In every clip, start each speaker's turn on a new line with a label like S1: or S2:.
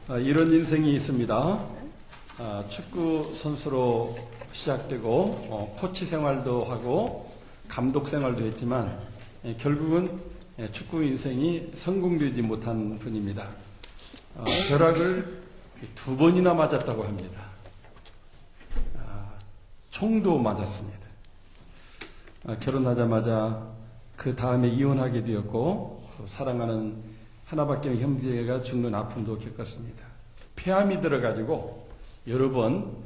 S1: 이런 인생이 있습니다. 축구 선수로 시작되고 코치 생활도 하고 감독 생활도 했지만 결국은 축구 인생이 성공되지 못한 분입니다. 벼락을 2번이나 맞았다고 합니다. 총도 맞았습니다. 결혼하자마자 그 다음에 이혼하게 되었고 사랑하는 하나밖에 없는 형제가 죽는 아픔도 겪었습니다. 폐암이 들어가지고 여러 번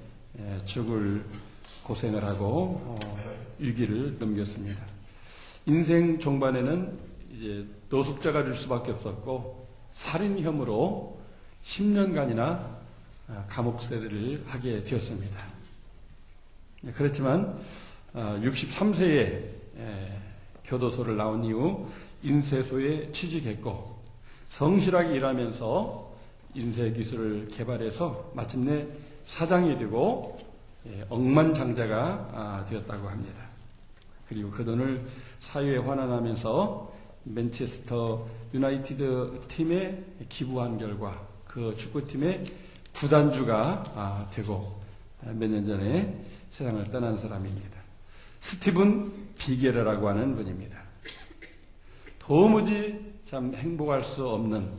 S1: 죽을 고생을 하고 위기를 넘겼습니다. 인생 종반에는 이제 노숙자가 될 수밖에 없었고 살인 혐의로 10년간이나 감옥 세대를 하게 되었습니다. 그렇지만 63세에 교도소를 나온 이후 인쇄소에 취직했고 성실하게 일하면서 인쇄기술을 개발해서 마침내 사장이 되고 억만장자가 되었다고 합니다. 그리고 그 돈을 사회에 환원하면서 맨체스터 유나이티드 팀에 기부한 결과 그 축구팀의 구단주가 되고 몇 년 전에 세상을 떠난 사람입니다. 스티븐 비게르라고 하는 분입니다. 도무지 참 행복할 수 없는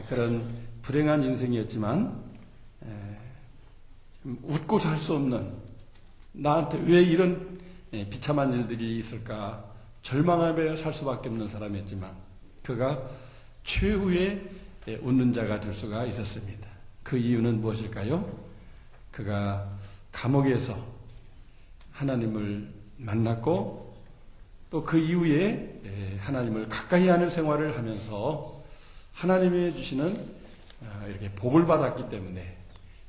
S1: 그런 불행한 인생이었지만 웃고 살 수 없는, 나한테 왜 이런 비참한 일들이 있을까 절망하며 살 수밖에 없는 사람이었지만 그가 최후의 웃는 자가 될 수가 있었습니다. 그 이유는 무엇일까요? 그가 감옥에서 하나님을 만났고 또 그 이후에 하나님을 가까이 하는 생활을 하면서 하나님이 주시는 이렇게 복을 받았기 때문에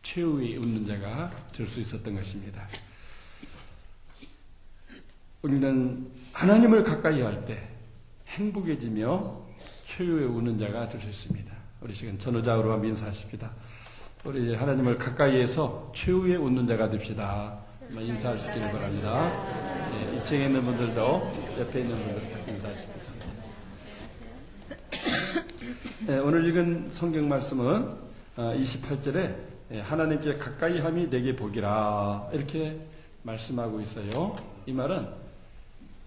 S1: 최후의 웃는 자가 될 수 있었던 것입니다. 우리는 하나님을 가까이 할 때 행복해지며 최후의 웃는 자가 될 수 있습니다. 우리 지금 전우자으로 한번 인사하십시다. 우리 하나님을 가까이 해서 최후의 웃는 자가 됩시다. 인사할 수 있기를 바랍니다. 2층에 있는 분들도 옆에 있는 분들도 인사하십시오. 오늘 읽은 성경 말씀은 28절에 하나님께 가까이 함이 내게 복이라 이렇게 말씀하고 있어요. 이 말은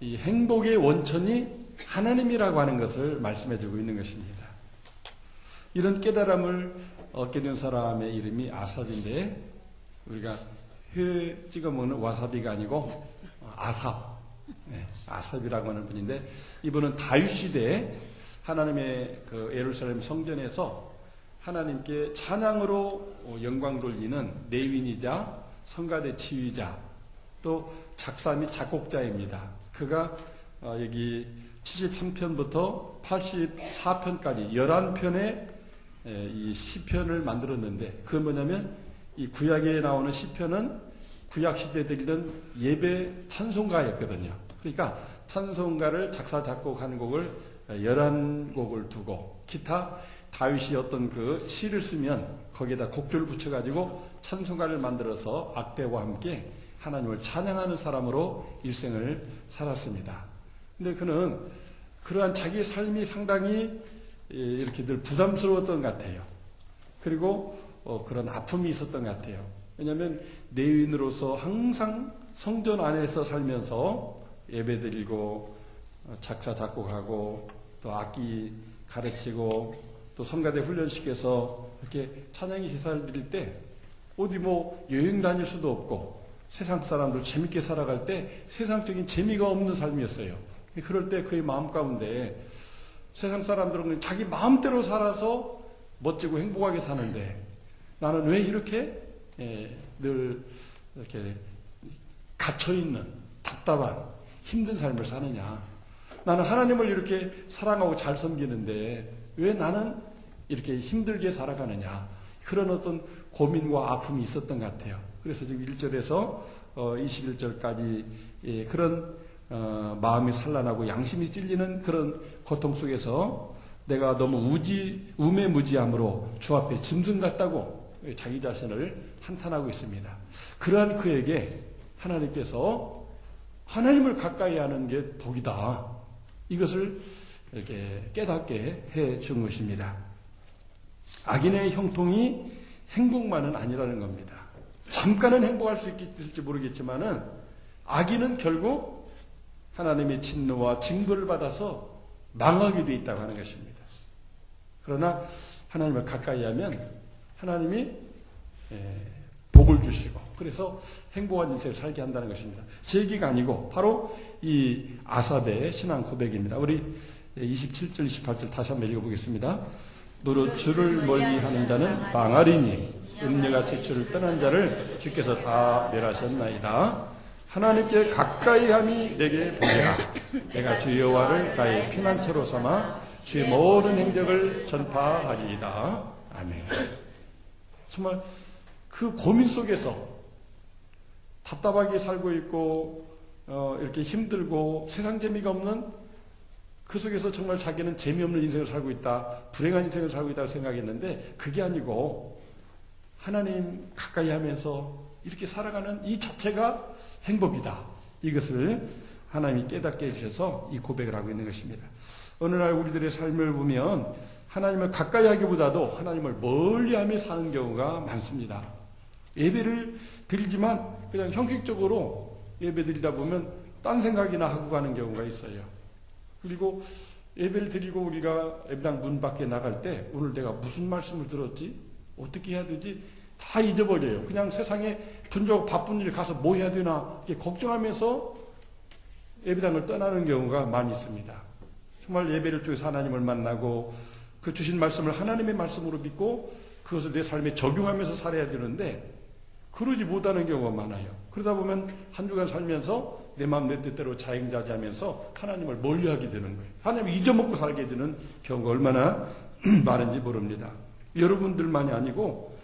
S1: 이 행복의 원천이 하나님이라고 하는 것을 말씀해 주고 있는 것입니다. 이런 깨달음을 얻게 된 사람의 이름이 아삽인데 우리가 회 찍어 먹는 와사비가 아니고 아삽, 아삽이라고 하는 분인데 이분은 다윗 시대에 하나님의 그 예루살렘 성전에서 하나님께 찬양으로 영광 돌리는 레위인이자 성가대 지휘자 또 작사 및 작곡자입니다. 그가 여기 73편부터 84편까지 11편의 이 시편을 만들었는데 그건 뭐냐면 이 구약에 나오는 시편은 구약 시대에 드리던 예배 찬송가였거든요. 그러니까 찬송가를 작사 작곡한 곡을 11곡을 두고 기타 다윗이 어떤 그 시를 쓰면 거기에다 곡조를 붙여가지고 찬송가를 만들어서 악대와 함께 하나님을 찬양하는 사람으로 일생을 살았습니다. 근데 그는 그러한 자기 삶이 상당히 이렇게 늘 부담스러웠던 것 같아요. 그리고 그런 아픔이 있었던 것 같아요. 왜냐하면 레위인으로서 항상 성전 안에서 살면서 예배드리고 작사 작곡하고 또 악기 가르치고 또 성가대 훈련시켜서 이렇게 찬양의 제사를 드릴 때 어디 뭐 여행 다닐 수도 없고 세상 사람들 재밌게 살아갈 때 세상적인 재미가 없는 삶이었어요. 그럴 때 그의 마음 가운데 세상 사람들은 자기 마음대로 살아서 멋지고 행복하게 사는데 나는 왜 이렇게 늘 이렇게 갇혀있는 답답한 힘든 삶을 사느냐. 나는 하나님을 이렇게 사랑하고 잘 섬기는데 왜 나는 이렇게 힘들게 살아가느냐. 그런 어떤 고민과 아픔이 있었던 것 같아요. 그래서 지금 1절에서 21절까지 그런 마음이 산란하고 양심이 찔리는 그런 고통 속에서 내가 너무 우매무지함으로 주 앞에 짐승 같다고 자기 자신을 한탄하고 있습니다. 그러한 그에게 하나님께서 하나님을 가까이 하는 게 복이다. 이것을 이렇게 깨닫게 해 준 것입니다. 악인의 형통이 행복만은 아니라는 겁니다. 잠깐은 행복할 수 있을지 모르겠지만은 악인은 결국 하나님의 진노와 징벌을 받아서 망하게 돼 있다고 하는 것입니다. 그러나 하나님을 가까이 하면 하나님이 복을 주시고 그래서 행복한 인생을 살게 한다는 것입니다. 제 얘기가 아니고 바로 이 아삽의 신앙 고백입니다. 우리 27절 28절 다시 한번 읽어보겠습니다. 무릇 주를 멀리하는 자는 망하리니 음녀같이 주를 떠난 자를 주께서 다 멸하셨나이다. 하나님께 가까이함이 내게 보이라. 내가 주 여호와를 나의 피난처로 삼아 주의 모든 행적을 전파하리이다. 아멘. 정말 그 고민 속에서 답답하게 살고 있고 이렇게 힘들고 세상 재미가 없는 그 속에서 정말 자기는 재미없는 인생을 살고 있다, 불행한 인생을 살고 있다고 생각했는데 그게 아니고 하나님 가까이 하면서 이렇게 살아가는 이 자체가 행복이다. 이것을 하나님이 깨닫게 해주셔서 이 고백을 하고 있는 것입니다. 어느 날 우리들의 삶을 보면 하나님을 가까이 하기보다도 하나님을 멀리하며 사는 경우가 많습니다. 예배를 드리지만 그냥 형식적으로 예배 드리다 보면 딴 생각이나 하고 가는 경우가 있어요. 그리고 예배를 드리고 우리가 예배당 문 밖에 나갈 때 오늘 내가 무슨 말씀을 들었지? 어떻게 해야 되지? 다 잊어버려요. 그냥 세상에 분주하고 바쁜 일 가서 뭐 해야 되나 이렇게 걱정하면서 예배당을 떠나는 경우가 많이 있습니다. 정말 예배를 통해서 하나님을 만나고 그 주신 말씀을 하나님의 말씀으로 믿고 그것을 내 삶에 적용하면서 살아야 되는데 그러지 못하는 경우가 많아요. 그러다 보면 한 주간 살면서 내 마음 내 뜻대로 자행자재하면서 하나님을 멀리하게 되는 거예요. 하나님을 잊어먹고 살게 되는 경우가 얼마나 많은지 모릅니다. 여러분들만이 아니고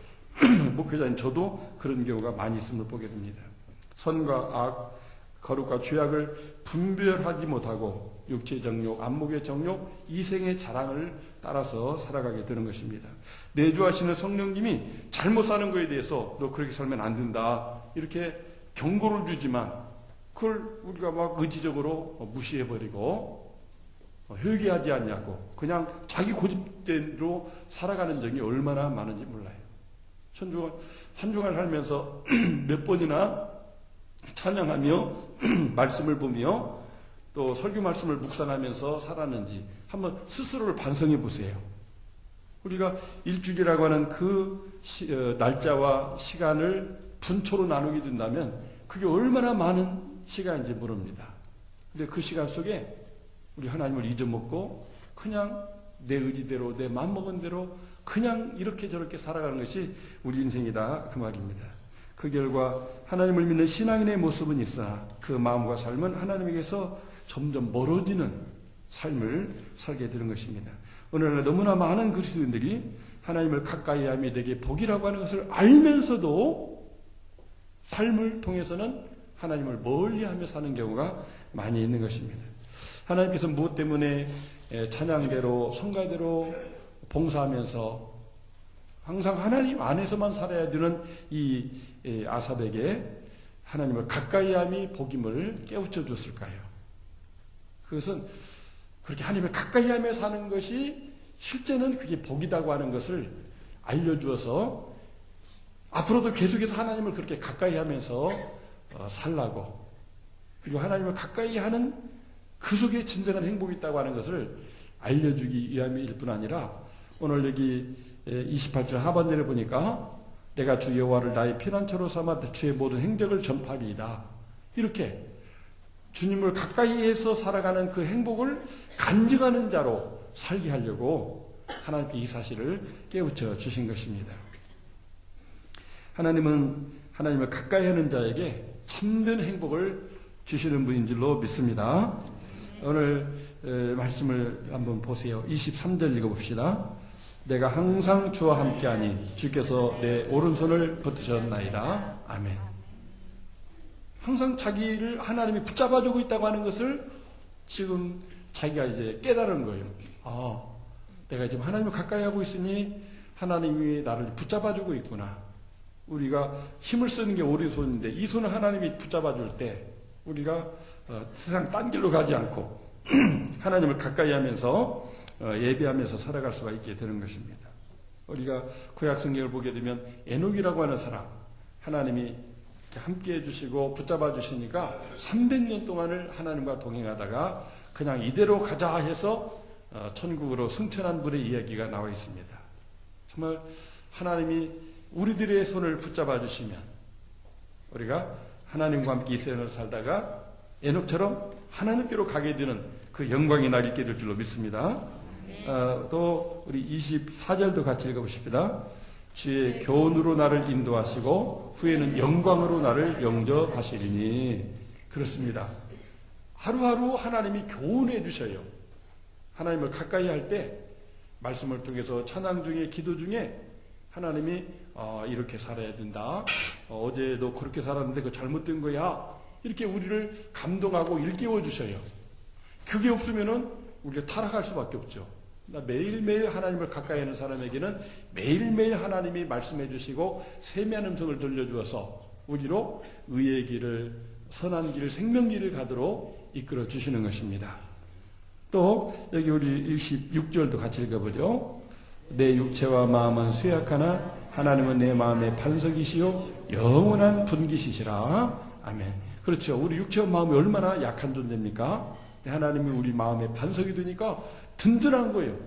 S1: 목회자인 저도 그런 경우가 많이 있음을 보게 됩니다. 선과 악, 거룩과 죄악을 분별하지 못하고 육체의 정욕, 안목의 정욕, 이생의 자랑을 따라서 살아가게 되는 것입니다. 내주하시는 성령님이 잘못 사는 것에 대해서 너 그렇게 살면 안 된다 이렇게 경고를 주지만 그걸 우리가 막 의지적으로 무시해버리고 회개하지 않냐고 그냥 자기 고집대로 살아가는 적이 얼마나 많은지 몰라요. 한 주간 살면서 몇 번이나 찬양하며 말씀을 보며 또 설교 말씀을 묵상하면서 살았는지 한번 스스로를 반성해 보세요. 우리가 일주일이라고 하는 그 날짜와 시간을 분초로 나누게 된다면 그게 얼마나 많은 시간인지 모릅니다. 근데 그 시간 속에 우리 하나님을 잊어먹고 그냥 내 의지대로 내 마음먹은 대로 그냥 이렇게 저렇게 살아가는 것이 우리 인생이다 그 말입니다. 그 결과 하나님을 믿는 신앙인의 모습은 있으나 그 마음과 삶은 하나님에게서 점점 멀어지는 삶을 살게 되는 것입니다. 오늘날 너무나 많은 그리스도인들이 하나님을 가까이 함이 내게 복이라고 하는 것을 알면서도 삶을 통해서는 하나님을 멀리하며 사는 경우가 많이 있는 것입니다. 하나님께서 무엇 때문에 찬양대로 성가대로 봉사하면서 항상 하나님 안에서만 살아야 되는 이 아삽에게 하나님을 가까이 함이 복임을 깨우쳐 줬을까요? 그것은 그렇게 하나님을 가까이 하며 사는 것이 실제는 그게 복이라고 하는 것을 알려주어서 앞으로도 계속해서 하나님을 그렇게 가까이 하면서 살라고 그리고 하나님을 가까이 하는 그 속에 진정한 행복이 있다고 하는 것을 알려주기 위함일 뿐 아니라 오늘 여기 28절 하반절에 보니까 내가 주 여호와를 나의 피난처로 삼아 주의 모든 행적을 전파하리이다. 이렇게 주님을 가까이 해서 살아가는 그 행복을 간증하는 자로 살게 하려고 하나님께 이 사실을 깨우쳐 주신 것입니다. 하나님은 하나님을 가까이 하는 자에게 참된 행복을 주시는 분인 줄로 믿습니다. 오늘 말씀을 한번 보세요. 23절 읽어봅시다. 내가 항상 주와 함께하니 주께서 내 오른손을 붙드셨나이다. 아멘. 항상 자기를 하나님이 붙잡아주고 있다고 하는 것을 지금 자기가 이제 깨달은 거예요. 아, 내가 지금 하나님을 가까이 하고 있으니 하나님이 나를 붙잡아주고 있구나. 우리가 힘을 쓰는 게 오른손인데 이 손을 하나님이 붙잡아줄 때 우리가 세상 딴 길로 가지 않고 하나님을 가까이 하면서 예배하면서 살아갈 수가 있게 되는 것입니다. 우리가 구약 성경을 보게 되면 에녹이라고 하는 사람, 하나님이 함께 해주시고 붙잡아 주시니까 300년 동안을 하나님과 동행하다가 그냥 이대로 가자 해서 천국으로 승천한 분의 이야기가 나와 있습니다. 정말 하나님이 우리들의 손을 붙잡아 주시면 우리가 하나님과 함께 이 세상을 살다가 에녹처럼 하나님께로 가게 되는 그 영광이 날 있게 될 줄로 믿습니다. 또 우리 24절도 같이 읽어보십시다. 주의 교훈으로 나를 인도하시고 후에는 영광으로 나를 영접하시리니. 그렇습니다. 하루하루 하나님이 교훈해 주셔요. 하나님을 가까이 할 때 말씀을 통해서 찬양 중에 기도 중에 하나님이 이렇게 살아야 된다. 어제도 그렇게 살았는데 그거 잘못된 거야. 이렇게 우리를 감동하고 일깨워 주셔요. 그게 없으면은 우리가 타락할 수밖에 없죠. 매일매일 하나님을 가까이 하는 사람에게는 매일매일 하나님이 말씀해 주시고 세미한 음성을 들려주어서 우리로 의의 길을, 선한 길을, 생명길을 가도록 이끌어 주시는 것입니다. 또 여기 우리 26절도 같이 읽어보죠. 내 육체와 마음은 쇠약하나 하나님은 내 마음의 반석이시요 영원한 분기시시라. 아멘. 그렇죠. 우리 육체와 마음이 얼마나 약한 존재입니까? 하나님이 우리 마음의 반석이 되니까 든든한 거예요.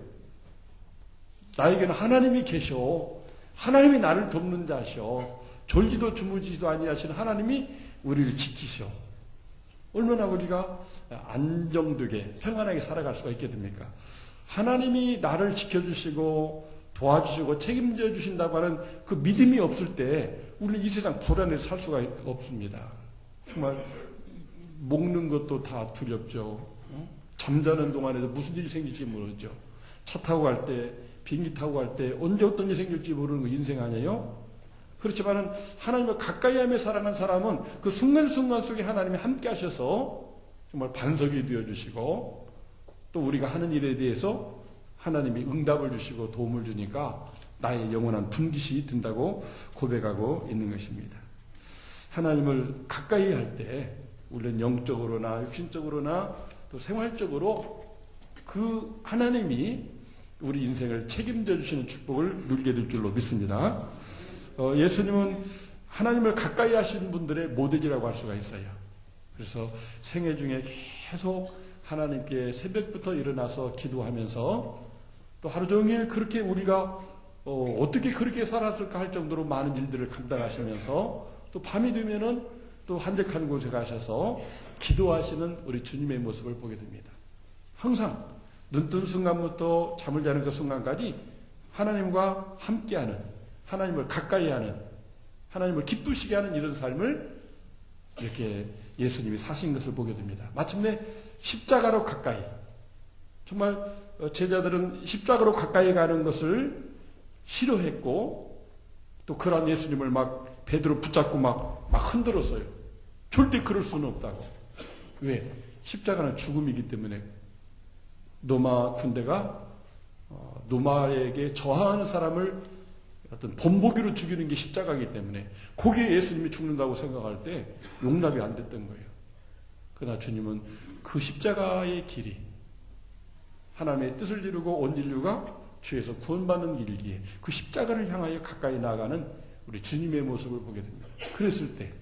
S1: 나에게는 하나님이 계셔. 하나님이 나를 돕는 자셔. 졸지도 주무지도 아니하시는 하나님이 우리를 지키셔. 얼마나 우리가 안정되게 평안하게 살아갈 수가 있게 됩니까? 하나님이 나를 지켜주시고 도와주시고 책임져 주신다고 하는 그 믿음이 없을 때 우리는 이 세상 불안해서 살 수가 없습니다. 정말 먹는 것도 다 두렵죠. 잠자는 동안에도 무슨 일이 생길지 모르죠. 차 타고 갈 때, 비행기 타고 갈 때 언제 어떤 일이 생길지 모르는 거 인생 아니에요? 그렇지만은 하나님을 가까이 하며 살아가는 사람은 그 순간순간 속에 하나님이 함께 하셔서 정말 반석이 되어주시고 또 우리가 하는 일에 대해서 하나님이 응답을 주시고 도움을 주니까 나의 영원한 분깃이 든다고 고백하고 있는 것입니다. 하나님을 가까이 할 때 우리는 영적으로나 육신적으로나 또 생활적으로 그 하나님이 우리 인생을 책임져 주시는 축복을 누리게 될 줄로 믿습니다. 예수님은 하나님을 가까이 하시는 분들의 모델이라고 할 수가 있어요. 그래서 생애 중에 계속 하나님께 새벽부터 일어나서 기도하면서 또 하루 종일 그렇게 우리가 어떻게 그렇게 살았을까 할 정도로 많은 일들을 감당하시면서 또 밤이 되면은 또 한적한 곳에 가셔서 기도하시는 우리 주님의 모습을 보게 됩니다. 항상 눈뜬 순간부터 잠을 자는 그 순간까지 하나님과 함께하는, 하나님을 가까이 하는, 하나님을 기쁘시게 하는 이런 삶을 이렇게 예수님이 사신 것을 보게 됩니다. 마침내 십자가로 가까이, 정말 제자들은 십자가로 가까이 가는 것을 싫어했고 또 그런 예수님을 막 베드로 붙잡고 막 흔들었어요. 절대 그럴 수는 없다고. 왜? 십자가는 죽음이기 때문에 로마 군대가 로마에게 저항하는 사람을 어떤 본보기로 죽이는 게 십자가이기 때문에 거기에 예수님이 죽는다고 생각할 때 용납이 안 됐던 거예요. 그러나 주님은 그 십자가의 길이 하나님의 뜻을 이루고 온 인류가 죄에서 구원받는 길이기에 그 십자가를 향하여 가까이 나아가는 우리 주님의 모습을 보게 됩니다. 그랬을 때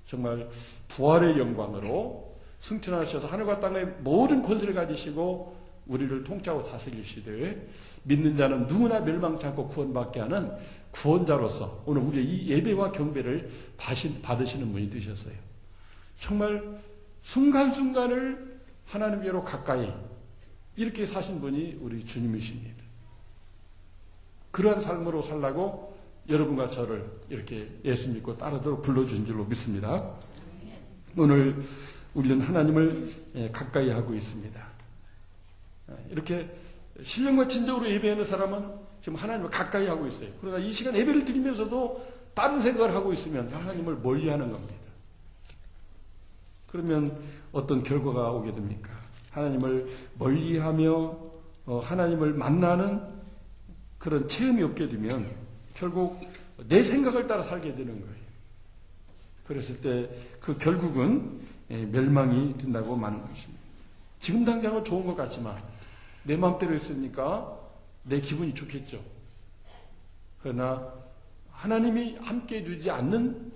S1: 정말 부활의 영광으로 승천하셔서 하늘과 땅의 모든 권세를 가지시고 우리를 통치하고 다스리시되 믿는 자는 누구나 멸망치 않고 구원받게 하는 구원자로서 오늘 우리의 이 예배와 경배를 받으시는 분이 되셨어요. 정말 순간순간을 하나님께로 가까이 이렇게 사신 분이 우리 주님이십니다. 그러한 삶으로 살라고 여러분과 저를 이렇게 예수 믿고 따르도록 불러주신 줄로 믿습니다. 오늘 우리는 하나님을 가까이 하고 있습니다. 이렇게 신령과 진정으로 예배하는 사람은 지금 하나님을 가까이 하고 있어요. 그러나 이 시간 예배를 드리면서도 다른 생각을 하고 있으면 하나님을 멀리하는 겁니다. 그러면 어떤 결과가 오게 됩니까? 하나님을 멀리하며 하나님을 만나는 그런 체험이 없게 되면 결국 내 생각을 따라 살게 되는 거예요. 그랬을 때 그 결국은 멸망이 된다고 말하는 것입니다. 지금 당장은 좋은 것 같지만 내 마음대로 했으니까 내 기분이 좋겠죠. 그러나 하나님이 함께 해주지 않는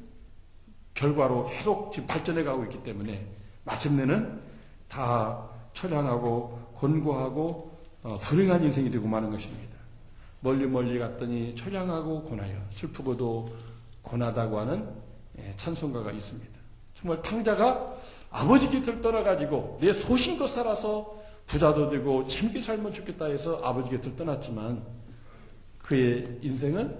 S1: 결과로 계속 지금 발전해 가고 있기 때문에 마침내는 다 처량하고 곤고하고 불행한 인생이 되고 마는 것입니다. 멀리 갔더니 처량하고 고나여 슬프고도 고나다고 하는 찬송가가 있습니다. 정말 탕자가 아버지 곁을 떠나가지고 내 소신껏 살아서 부자도 되고 재밌게 살면 좋겠다 해서 아버지 곁을 떠났지만 그의 인생은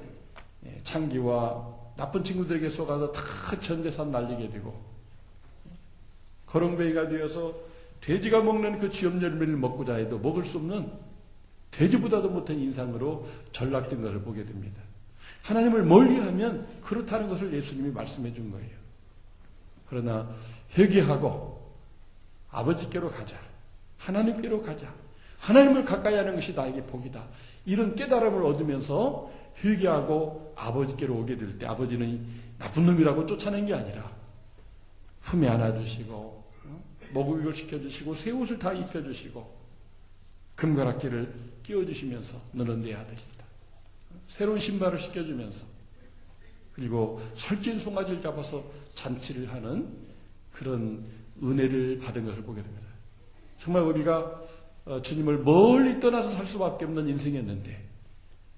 S1: 창기와 나쁜 친구들에게 속아서 다 전재산 날리게 되고 거렁뱅이가 되어서 돼지가 먹는 그 쥐염 열매를 먹고자 해도 먹을 수 없는 돼지보다도 못한 인상으로 전락된 것을 보게 됩니다. 하나님을 멀리하면 그렇다는 것을 예수님이 말씀해 준 거예요. 그러나 회개하고 아버지께로 가자. 하나님께로 가자. 하나님을 가까이 하는 것이 나에게 복이다. 이런 깨달음을 얻으면서 회개하고 아버지께로 오게 될 때 아버지는 나쁜 놈이라고 쫓아낸 게 아니라 품에 안아주시고 먹이를 시켜주시고 새 옷을 다 입혀주시고 금가락지를 끼워주시면서 너는 내 아들이다. 새로운 신발을 시켜주면서 그리고 설진 송아지를 잡아서 잔치를 하는 그런 은혜를 받은 것을 보게 됩니다. 정말 우리가 주님을 멀리 떠나서 살 수밖에 없는 인생이었는데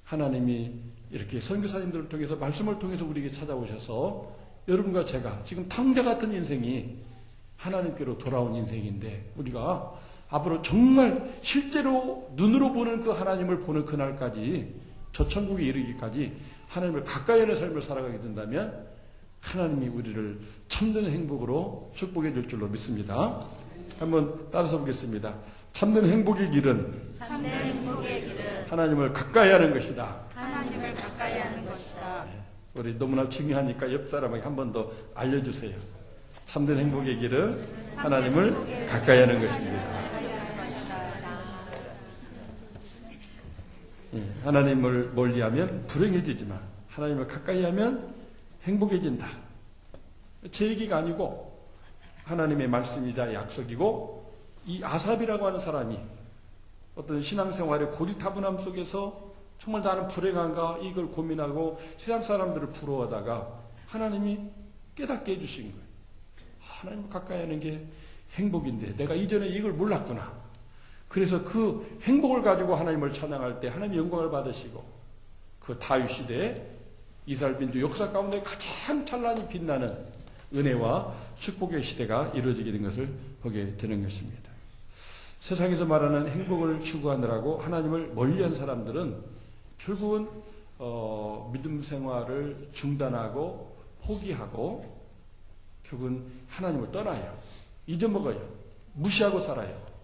S1: 하나님이 이렇게 선교사님들을 통해서 말씀을 통해서 우리에게 찾아오셔서 여러분과 제가 지금 탕자 같은 인생이 하나님께로 돌아온 인생인데 우리가 앞으로 정말 실제로 눈으로 보는 그 하나님을 보는 그날까지 저 천국에 이르기까지 하나님을 가까이 하는 삶을 살아가게 된다면 하나님이 우리를 참된 행복으로 축복해 줄 줄로 믿습니다. 한번 따라서 보겠습니다. 참된 행복의 길은 하나님을 가까이 하는 것이다.
S2: 하나님을 가까이 하는 것이다.
S1: 우리 너무나 중요하니까 옆 사람에게 한 번 더 알려주세요. 참된 행복의 길은 하나님을 가까이 하는 것입니다. 하나님을 멀리하면 불행해지지만 하나님을 가까이 하면 행복해진다. 제 얘기가 아니고 하나님의 말씀이자 약속이고 이 아삽이라고 하는 사람이 어떤 신앙생활의 고리타분함 속에서 정말 나는 불행한가 이걸 고민하고 세상 사람들을 부러워하다가 하나님이 깨닫게 해주신 거예요. 하나님을 가까이 하는 게 행복인데 내가 이전에 이걸 몰랐구나. 그래서 그 행복을 가지고 하나님을 찬양할 때 하나님의 영광을 받으시고 그 다윗 시대에 이스라엘 민족 역사 가운데 가장 찬란히 빛나는 은혜와 축복의 시대가 이루어지게 된 것을 보게 되는 것입니다. 세상에서 말하는 행복을 추구하느라고 하나님을 멀리한 사람들은 결국은 믿음 생활을 중단하고 포기하고 결국은 하나님을 떠나요. 잊어먹어요. 무시하고 살아요.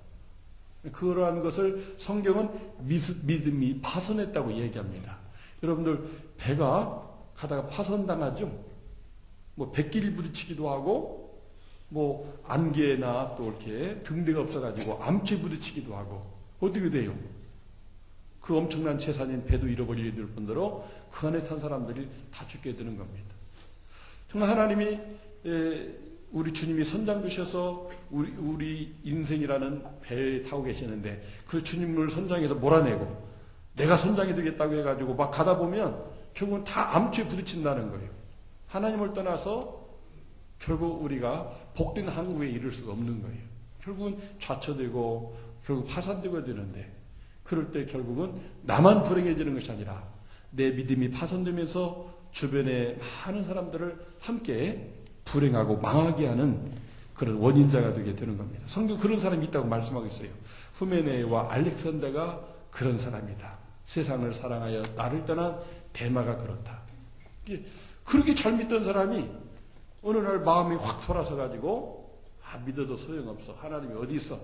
S1: 그러한 것을 성경은 믿음이 파손했다고 얘기합니다. 여러분들 배가 가다가 파손당하죠? 뭐 백길 부딪히기도 하고 뭐 안개나 또 이렇게 등대가 없어가지고 암초에 부딪히기도 하고 어떻게 돼요? 그 엄청난 재산인 배도 잃어버리게 될 뿐더러 그 안에 탄 사람들이 다 죽게 되는 겁니다. 정말 하나님이 우리 주님이 선장 되셔서 우리 인생이라는 배에 타고 계시는데 그 주님을 선장에서 몰아내고 내가 선장이 되겠다고 해가지고 막 가다 보면 결국은 다 암초에 부딪힌다는 거예요. 하나님을 떠나서 결국 우리가 복된 항구에 이를 수가 없는 거예요. 결국은 좌초되고 결국 파산되고 되는데 그럴 때 결국은 나만 불행해지는 것이 아니라 내 믿음이 파손되면서 주변에 많은 사람들을 함께 불행하고 망하게 하는 그런 원인자가 되게 되는 겁니다. 성경 그런 사람이 있다고 말씀하고 있어요. 후메네와 알렉산더가 그런 사람이다. 세상을 사랑하여 나를 떠난 데마가 그렇다. 그렇게 잘 믿던 사람이 어느 날 마음이 확 돌아서 가지고 믿어도 소용없어. 하나님이 어디 있어?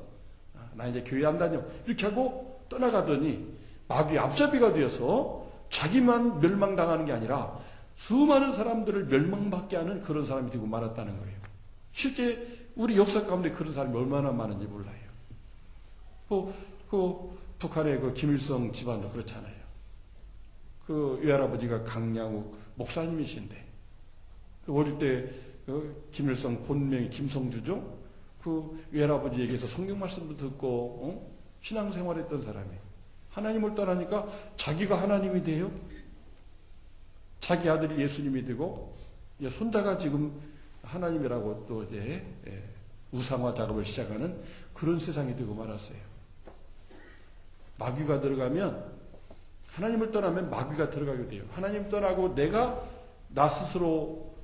S1: 나 이제 교회 안 다녀. 이렇게 하고 떠나가더니 마귀의 앞잡이가 되어서 자기만 멸망당하는 게 아니라 수많은 사람들을 멸망받게 하는 그런 사람이 되고 말았다는 거예요. 실제 우리 역사 가운데 그런 사람이 얼마나 많은지 몰라요. 그 북한의 그 김일성 집안도 그렇잖아요. 그 외할아버지가 강양욱 목사님이신데 어릴 때 김일성 본명이 김성주죠. 그 외할아버지 얘기해서 성경 말씀도 듣고 신앙생활했던 사람이 하나님을 떠나니까 자기가 하나님이 돼요. 자기 아들이 예수님이 되고 손자가 지금 하나님이라고 또 이제 우상화 작업을 시작하는 그런 세상이 되고 말았어요. 마귀가 들어가면 하나님을 떠나면 마귀가 들어가게 돼요. 하나님 떠나고 내가 나 스스로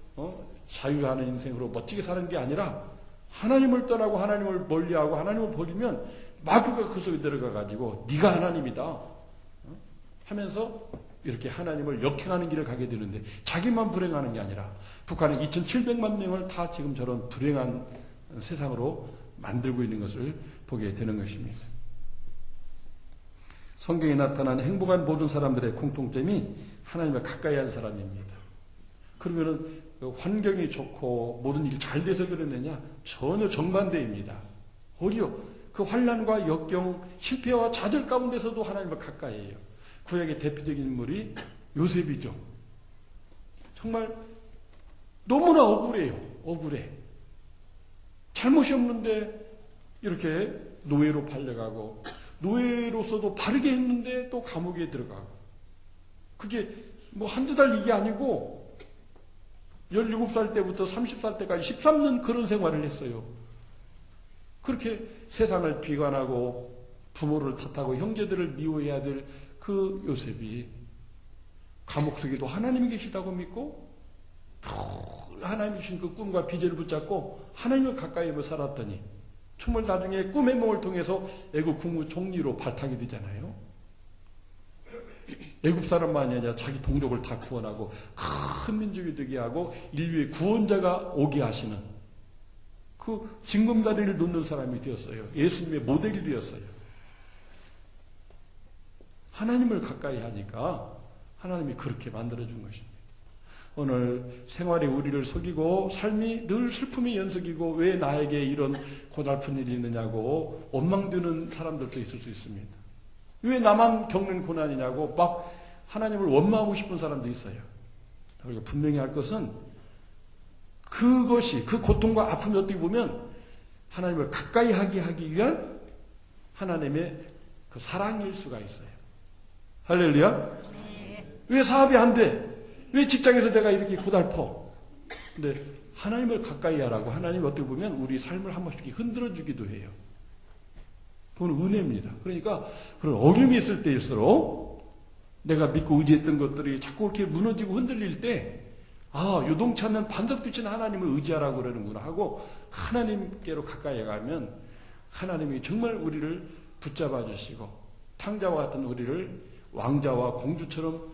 S1: 자유하는 인생으로 멋지게 사는 게 아니라 하나님을 떠나고 하나님을 멀리하고 하나님을 버리면 마귀가 그 속에 들어가 가지고 네가 하나님이다 하면서 이렇게 하나님을 역행하는 길을 가게 되는데 자기만 불행하는 게 아니라 북한은 2,700만 명을 다 지금 저런 불행한 세상으로 만들고 있는 것을 보게 되는 것입니다. 성경에 나타난 행복한 모든 사람들의 공통점이 하나님을 가까이 한 사람입니다. 그러면은 환경이 좋고 모든 일이 잘 돼서 그러느냐? 전혀 정반대입니다. 오히려 그 환난과 역경, 실패와 좌절 가운데서도 하나님을 가까이 해요. 구약의 대표적인 인물이 요셉이죠. 정말 너무나 억울해요. 억울해. 잘못이 없는데 이렇게 노예로 팔려가고 노예로서도 바르게 했는데 또 감옥에 들어가고 그게 뭐 한두 달 이게 아니고 17살 때부터 30살 때까지 13년 그런 생활을 했어요. 그렇게 세상을 비관하고 부모를 탓하고 형제들을 미워해야 될 그 요셉이 감옥 속에도 하나님이 계시다고 믿고 하나님이 주신 그 꿈과 비전을 붙잡고 하나님을 가까이 하며 살았더니 정말 나중에 꿈의夢을 통해서 애굽 국무총리로 발탁이 되잖아요. 애굽 사람만이 아니라 자기 동족을 다 구원하고 큰 민족이 되게 하고 인류의 구원자가 오게 하시는 그 징검다리를 놓는 사람이 되었어요. 예수님의 모델이 되었어요. 하나님을 가까이 하니까 하나님이 그렇게 만들어준 것입니다. 오늘 생활이 우리를 속이고 삶이 늘 슬픔의 연속이고 왜 나에게 이런 고달픈 일이 있느냐고 원망되는 사람들도 있을 수 있습니다. 왜 나만 겪는 고난이냐고 막 하나님을 원망하고 싶은 사람도 있어요. 우리가 분명히 할 것은 그것이 그 고통과 아픔이 어떻게 보면 하나님을 가까이 하기 위한 하나님의 그 사랑일 수가 있어요. 할렐루야. 왜 사업이 안 돼? 왜 직장에서 내가 이렇게 고달퍼? 근데 하나님을 가까이 하라고 하나님이 어떻게 보면 우리 삶을 한 번씩 흔들어 주기도 해요. 그건 은혜입니다. 그러니까 그런 어려움이 있을 때일수록 내가 믿고 의지했던 것들이 자꾸 이렇게 무너지고 흔들릴 때 요동치 않는 반석 뒤친 하나님을 의지하라고 그러는구나 하고 하나님께로 가까이 가면 하나님이 정말 우리를 붙잡아 주시고 탕자와 같은 우리를 왕자와 공주처럼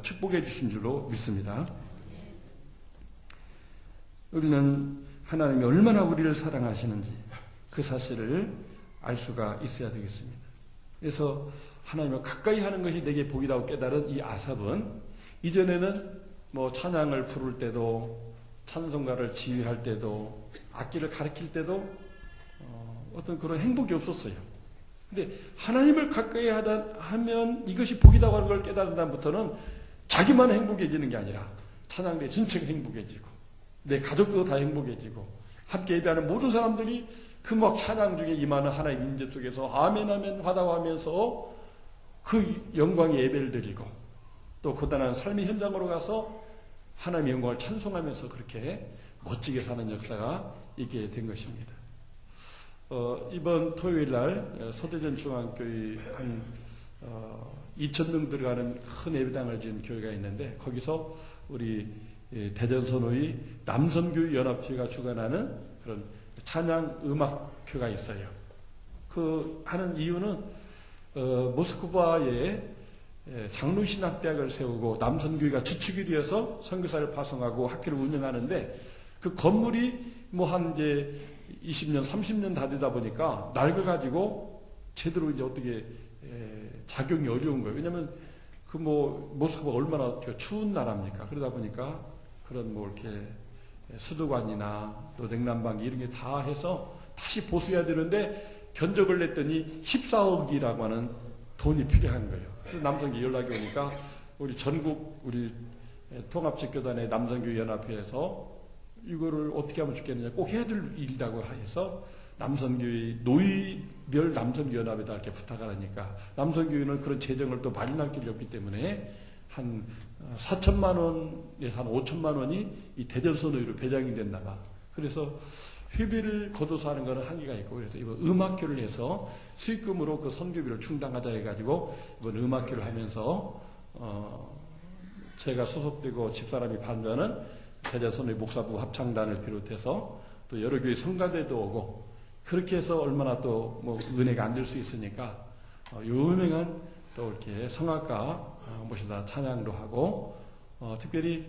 S1: 축복해 주신 줄로 믿습니다. 우리는 하나님이 얼마나 우리를 사랑하시는지 그 사실을 알 수가 있어야 되겠습니다. 그래서 하나님을 가까이 하는 것이 내게 복이라고 깨달은 이 아삽은 이전에는 뭐 찬양을 부를 때도 찬송가를 지휘할 때도 악기를 가르칠 때도 어떤 그런 행복이 없었어요. 근데 하나님을 가까이 하면 이것이 복이라고 하는 걸 깨달은 다음부터는 자기만 행복해지는 게 아니라 찬양대 전체가 행복해지고 내 가족도 다 행복해지고 함께 예배하는 모든 사람들이 그 막 찬양 중에 임하는 하나님의 임재 속에서 아멘 아멘 화답하면서 그 영광의 예배를 드리고 또 고단한 삶의 현장으로 가서 하나님의 영광을 찬송하면서 그렇게 멋지게 사는 역사가 있게 된 것입니다. 이번 토요일 날 서대전 중앙교회 한 2,000명 들어가는 큰 예배당을 지은 교회가 있는데 거기서 우리 대전선의 남선교연합회가 주관하는 그런 찬양 음악회가 있어요. 그 하는 이유는 모스크바에 장로신학대학을 세우고 남선교회가 주축이 되어서 선교사를 파송하고 학교를 운영하는데 그 건물이 뭐 한 이제 20년, 30년 다 되다 보니까 낡아가지고 제대로 이제 어떻게 작용이 어려운 거예요. 왜냐면 그 뭐 모스크바가 얼마나 추운 나라입니까? 그러다 보니까 그런 뭐 이렇게 수도관이나 또 냉난방기 이런 게 다 해서 다시 보수해야 되는데 견적을 냈더니 14억이라고 하는 돈이 필요한 거예요. 그래서 남성교 연락이 오니까 우리 전국 우리 통합직교단의 남성교연합회에서 이거를 어떻게 하면 좋겠느냐 꼭 해야 될 일이라고 해서 남성교회 노이별 남성연합에다 이렇게 부탁을 하니까 남성교회는 그런 재정을 또 마련할 길이 없기 때문에 한 4천만 원에서 한 5천만 원이 이 대전선의로 배정이 됐나 봐. 그래서 회비를 걷어서 하는 거는 한계가 있고, 그래서 이번 음악회를 해서 수익금으로 그 선교비를 충당하자 해가지고 이번 음악회를 하면서 제가 소속되고 집사람이 반주하는 대전선의 목사부 합창단을 비롯해서 또 여러 교회 성가대도 오고, 그렇게 해서 얼마나 또 뭐 은혜가 안 될 수 있으니까 유명한 또 이렇게 성악가 모시다 찬양도 하고, 특별히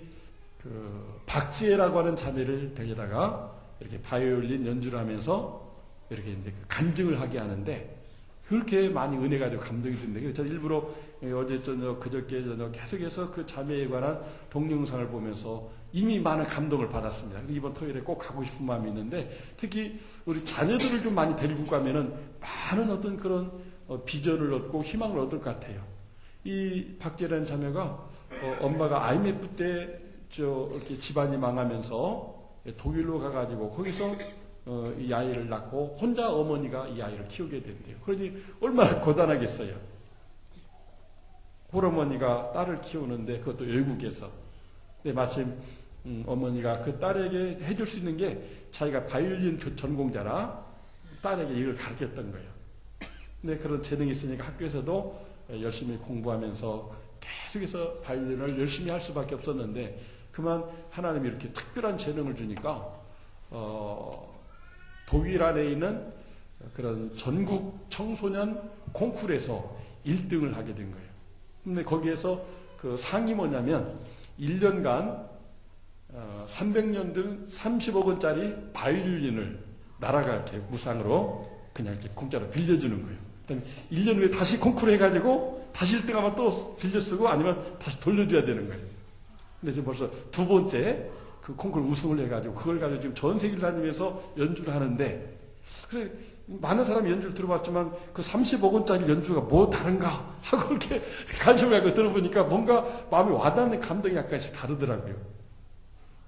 S1: 그 박지혜라고 하는 자매를 데려다가 이렇게 바이올린 연주를 하면서 이렇게 이제 간증을 하게 하는데, 그렇게 많이 은혜가 되고 감동이 드는데, 그래서 저는 일부러 어제 저녁 그저께 저녁 계속해서 그 자매에 관한 동영상을 보면서 이미 많은 감동을 받았습니다. 그래서 이번 토요일에 꼭 가고 싶은 마음이 있는데, 특히 우리 자녀들을 좀 많이 데리고 가면은 많은 어떤 그런 비전을 얻고 희망을 얻을 것 같아요. 이 박재라는 자매가 엄마가 IMF 때 이렇게 집안이 망하면서 독일로 가가지고 거기서 이 아이를 낳고 혼자 어머니가 이 아이를 키우게 된대요. 그러니 얼마나 고단하겠어요. 홀어머니가 딸을 키우는데 그것도 외국에서. 근데 마침 어머니가 그 딸에게 해줄 수 있는 게 자기가 바이올린 전공자라 딸에게 이걸 가르쳤던 거예요. 근데 그런 재능이 있으니까 학교에서도 열심히 공부하면서 계속해서 바이올린을 열심히 할 수밖에 없었는데, 그만 하나님이 이렇게 특별한 재능을 주니까 독일 안에 있는 그런 전국 청소년 콩쿠르에서 1등을 하게 된 거예요. 근데 거기에서 그 상이 뭐냐면 1년간 300년 등 30억 원짜리 바이올린을 나라가 이렇게 무상으로 그냥 이렇게 공짜로 빌려주는 거예요. 1년 후에 다시 콩쿠르 해가지고 다시 1등하면 또 빌려 쓰고 아니면 다시 돌려줘야 되는 거예요. 근데 지금 벌써 두 번째 그 콩쿠르 우승을 해가지고 그걸 가지고 지금 전 세계를 다니면서 연주를 하는데, 그래 많은 사람이 연주를 들어봤지만 그 30억 원짜리 연주가 뭐 다른가 하고 이렇게 관심을 갖고 들어보니까 뭔가 마음이 와닿는 감동이 약간씩 다르더라고요.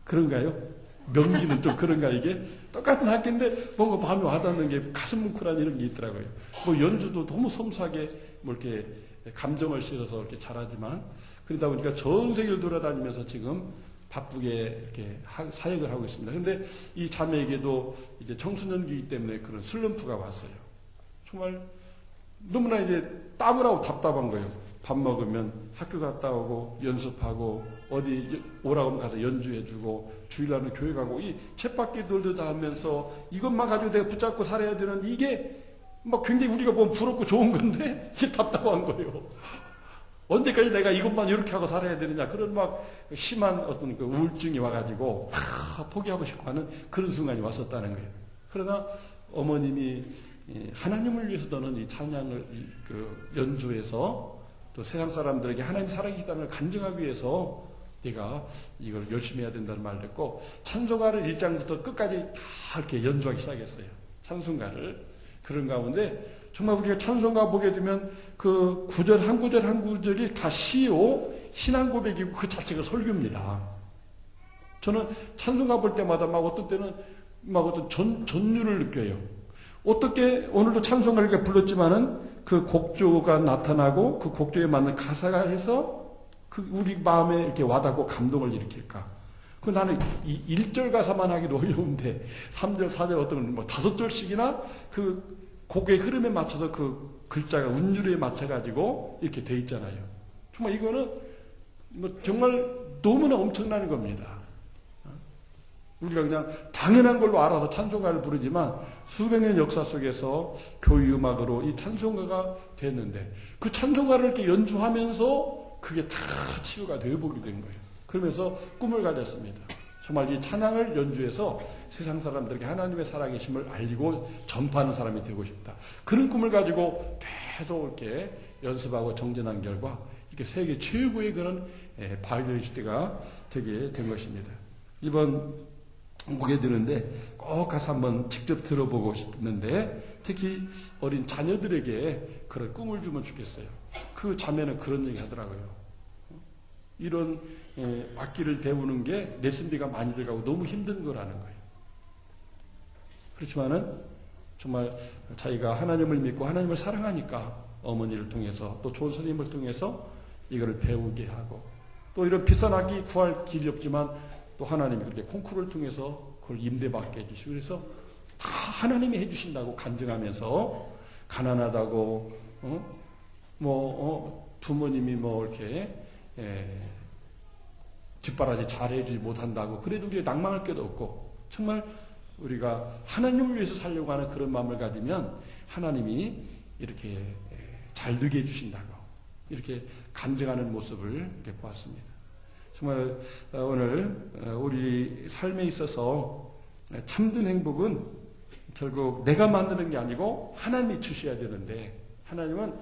S1: 그런가요? 명기는 좀 그런가 이게? 똑같은 악기인데 뭔가 마음이 와닿는 게 가슴 뭉클한 이런 게 있더라고요. 뭐 연주도 너무 섬세하게 뭐 이렇게 감정을 실어서 이렇게 잘하지만, 그러다 보니까 전 세계를 돌아다니면서 지금 바쁘게 이렇게 사역을 하고 있습니다. 근데 이 자매에게도 이제 청소년기이기 때문에 그런 슬럼프가 왔어요. 정말 너무나 이제 따분하고 답답한 거예요. 밥 먹으면 학교 갔다 오고 연습하고 어디 오라고 하면 가서 연주해주고 주일날은 교회 가고 이 쳇바퀴 돌다 하면서 이것만 가지고 내가 붙잡고 살아야 되는, 이게 막 굉장히 우리가 보면 부럽고 좋은 건데 이게 답답한 거예요. 언제까지 내가 이것만 이렇게 하고 살아야 되느냐, 그런 막 심한 어떤 그 우울증이 와가지고 포기하고 싶고 하는 그런 순간이 왔었다는 거예요. 그러나 어머님이 하나님을 위해서 너는 이 찬양을 그 연주해서 또 세상 사람들에게 하나님 살아계시다는 걸 간증하기 위해서 내가 이걸 열심히 해야 된다는 말을 했고, 찬송가를 1장부터 끝까지 다 이렇게 연주하기 시작했어요. 찬송가를. 그런 가운데 정말 우리가 찬송가 보게 되면 그 구절 한 구절 한 구절이 다 시요, 신앙 고백이고 그 자체가 설교입니다. 저는 찬송가 볼 때마다 막 어떤 때는 막 어떤 전율을 느껴요. 어떻게 오늘도 찬송가를 이렇게 불렀지만은 그 곡조가 나타나고 그 곡조에 맞는 가사가 해서 그 우리 마음에 이렇게 와닿고 감동을 일으킬까? 그 나는 이 1절 가사만 하기도 어려운데 3절, 4절 어떤 뭐 5절씩이나 그 곡의 흐름에 맞춰서 그 글자가 운율에 맞춰가지고 이렇게 돼 있잖아요. 정말 이거는 뭐 정말 너무나 엄청난 겁니다. 우리가 그냥 당연한 걸로 알아서 찬송가를 부르지만 수백 년 역사 속에서 교회 음악으로 이 찬송가가 됐는데 그 찬송가를 이렇게 연주하면서 그게 다 치유가 되어보게 된 거예요. 그러면서 꿈을 가졌습니다. 정말 이 찬양을 연주해서 세상 사람들에게 하나님의 살아계심을 알리고 전파하는 사람이 되고 싶다. 그런 꿈을 가지고 계속 이렇게 연습하고 정진한 결과 이렇게 세계 최고의 그런 바이올리니스트가 되게 된 것입니다. 이번 보게 되는데 꼭 가서 한번 직접 들어보고 싶는데, 특히 어린 자녀들에게 그런 꿈을 주면 좋겠어요. 그 자매는 그런 얘기 하더라고요. 이런 악기를 배우는 게 레슨비가 많이 들어가고 너무 힘든 거라는 거예요. 그렇지만은 정말 자기가 하나님을 믿고 하나님을 사랑하니까 어머니를 통해서 또 좋은 선생님을 통해서 이거를 배우게 하고, 또 이런 비싼 학기 구할 길이 없지만 또 하나님이 그렇게 콩쿠르를 통해서 그걸 임대받게 해주시고, 그래서 다 하나님이 해주신다고 간증하면서 가난하다고 부모님이 뭐 이렇게 뒷바라지 잘해주지 못한다고 그래도 우리가 낭망할 것도 없고, 정말 우리가 하나님을 위해서 살려고 하는 그런 마음을 가지면 하나님이 이렇게 잘 되게 해주신다고 이렇게 간증하는 모습을 이렇게 보았습니다. 정말 오늘 우리 삶에 있어서 참된 행복은 결국 내가 만드는 게 아니고 하나님이 주셔야 되는데, 하나님은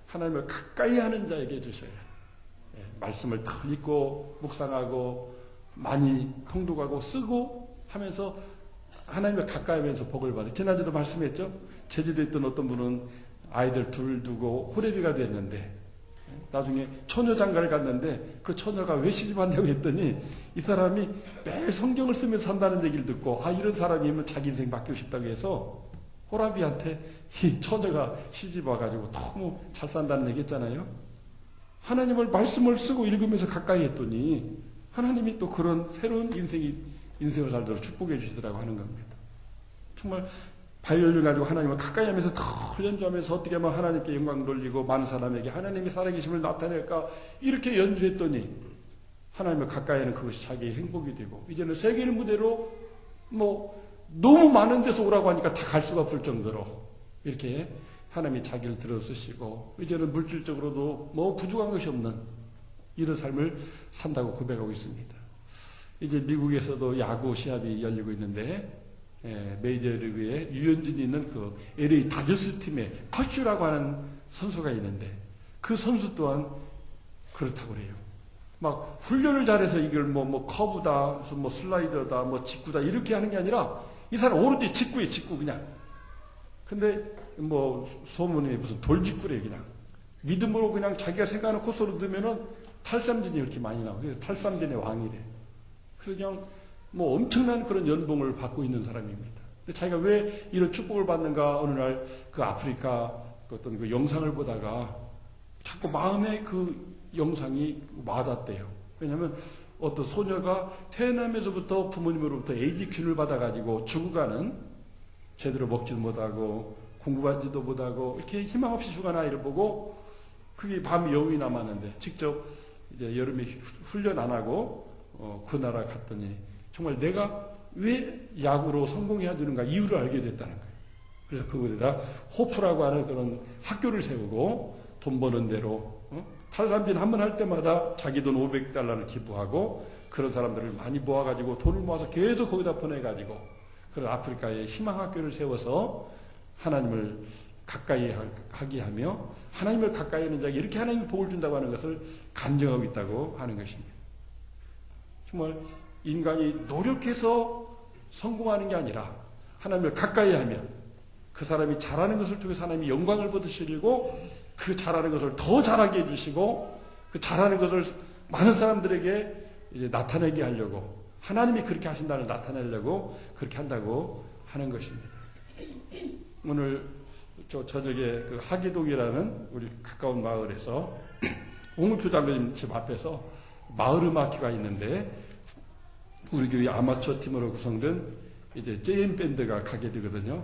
S1: 하나님을 가까이 하는 자에게 주셔요. 말씀을 더 읽고 묵상하고 많이 통독하고 쓰고 하면서 하나님을 가까이 하면서 복을 받아요. 지난주도 말씀했죠. 제주도에 있던 어떤 분은 아이들 둘 두고 호레비가 됐는데 나중에 처녀장가를 갔는데 그 처녀가 왜 시집왔냐고 했더니 이 사람이 매일 성경을 쓰면서 산다는 얘기를 듣고, 아, 이런 사람이면 자기 인생 바뀌고 싶다고 해서 호라비한테 이 처녀가 시집 와가지고 너무 잘 산다는 얘기 했잖아요. 하나님을 말씀을 쓰고 읽으면서 가까이 했더니 하나님이 또 그런 새로운 인생을 살도록 축복해 주시더라고 하는 겁니다. 정말 바이올린 가지고 하나님을 가까이 하면서 더 연주하면서 어떻게 하면 하나님께 영광 돌리고 많은 사람에게 하나님이 살아계심을 나타낼까 이렇게 연주했더니 하나님을 가까이 하는 그것이 자기의 행복이 되고, 이제는 세계를 무대로 뭐 너무 많은 데서 오라고 하니까 다 갈 수가 없을 정도로 이렇게 하나님이 자기를 들어쓰시고, 이제는 물질적으로도 뭐 부족한 것이 없는 이런 삶을 산다고 고백하고 있습니다. 이제 미국에서도 야구 시합이 열리고 있는데 메이저리그에 유현진이 있는 그 LA 다저스 팀의 커쇼라고 하는 선수가 있는데, 그 선수 또한 그렇다고 그래요. 막 훈련을 잘해서 이걸 뭐 커브다, 무슨 뭐 슬라이더다, 뭐 직구다 이렇게 하는 게 아니라 이 사람 오른쪽 직구에 직구 그냥. 근데 뭐 소문이 무슨 돌직구래 그냥. 믿음으로 그냥 자기가 생각하는 코스로 넣으면은 탈삼진이 이렇게 많이 나와요. 그래서 탈삼진의 왕이래. 그래서 그냥 뭐 엄청난 그런 연봉을 받고 있는 사람입니다. 근데 자기가 왜 이런 축복을 받는가, 어느 날 그 아프리카 어떤 그 영상을 보다가 자꾸 마음에 그 영상이 와닿대요. 왜냐하면 어떤 소녀가 태어나면서부터 부모님으로부터 에이즈균을 받아가지고 죽어가는, 제대로 먹지도 못하고 공부하지도 못하고 이렇게 희망 없이 죽어가는 아이를 보고 그게 밤 여운이 남았는데, 직접 이제 여름에 훈련 안 하고 그 나라 갔더니 정말 내가 왜 야구로 성공해야 되는가 이유를 알게 됐다는 거예요. 그래서 그거에다 호프라고 하는 그런 학교를 세우고 돈 버는 대로 탈삼진 한 번 할 때마다 자기 돈 $500를 기부하고 그런 사람들을 많이 모아가지고 돈을 모아서 계속 거기다 보내가지고 그런 아프리카에 희망학교를 세워서 하나님을 가까이 하게 하며 하나님을 가까이 하는 자에게 이렇게 하나님이 복을 준다고 하는 것을 간증하고 있다고 하는 것입니다. 정말 인간이 노력해서 성공하는 게 아니라 하나님을 가까이 하면 그 사람이 잘하는 것을 통해서 하나님이 영광을 받으시려고 그 잘하는 것을 더 잘하게 해주시고 그 잘하는 것을 많은 사람들에게 이제 나타내게 하려고, 하나님이 그렇게 하신다는 나타내려고 그렇게 한다고 하는 것입니다. 오늘 저녁에 그 하기동이라는 우리 가까운 마을에서 옹우표 장로님 집 앞에서 마을음악회가 있는데 우리 교회 아마추어 팀으로 구성된 이제 재즈 밴드가 가게 되거든요.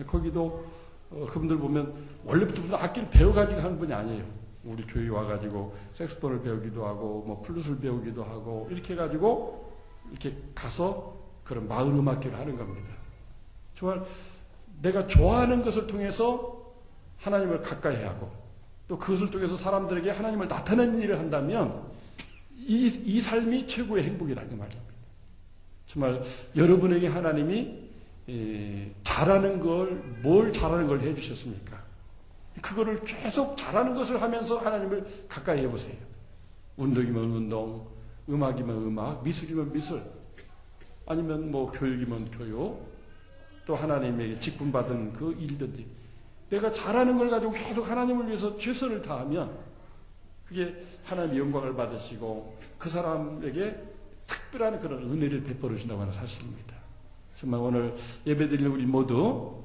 S1: 거기도 그분들 보면 원래부터 무슨 악기를 배워가지고 하는 분이 아니에요. 우리 교회 와가지고 색소폰을 배우기도 하고 뭐 플룻을 배우기도 하고 이렇게 해가지고 이렇게 가서 그런 마을 음악회를 하는 겁니다. 정말 내가 좋아하는 것을 통해서 하나님을 가까이 하고 또 그것을 통해서 사람들에게 하나님을 나타내는 일을 한다면 이 삶이 최고의 행복이다 그 말입니다. 정말 여러분에게 하나님이 잘하는 걸, 뭘 잘하는 걸 해주셨습니까? 그거를 계속 잘하는 것을 하면서 하나님을 가까이 해보세요. 운동이면 운동, 음악이면 음악, 미술이면 미술, 아니면 뭐 교육이면 교육, 또 하나님에게 직분받은 그 일든지 내가 잘하는 걸 가지고 계속 하나님을 위해서 최선을 다하면 그게 하나님의 영광을 받으시고 그 사람에게 특별한 그런 은혜를 베풀어 주신다고 하는 사실입니다. 정말 오늘 예배드리는 우리 모두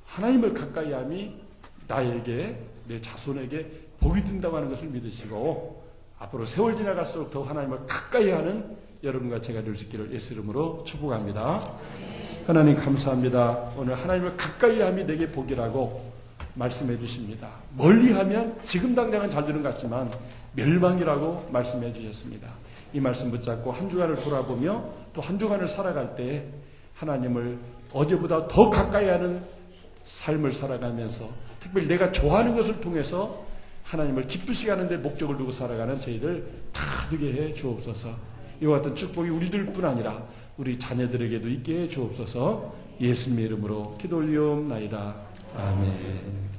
S1: 하나님을 가까이 함이 나에게, 내 자손에게 복이 된다고 하는 것을 믿으시고 앞으로 세월 지나갈수록 더 하나님을 가까이 하는 여러분과 제가 될 수 있기를 예수 이름으로 축복합니다. 하나님 감사합니다. 오늘 하나님을 가까이 함이 내게 복이라고 말씀해 주십니다. 멀리하면 지금 당장은 잘 되는 것 같지만 멸망이라고 말씀해 주셨습니다. 이 말씀 붙잡고 한 주간을 돌아보며 또 한 주간을 살아갈 때 하나님을 어제보다 더 가까이 하는 삶을 살아가면서 특별히 내가 좋아하는 것을 통해서 하나님을 기쁘시게 하는 데 목적을 두고 살아가는 저희들 다 되게 해 주옵소서. 이와 같은 축복이 우리들뿐 아니라 우리 자녀들에게도 있게 해 주옵소서. 예수님의 이름으로 기도 올리옵나이다. 아멘.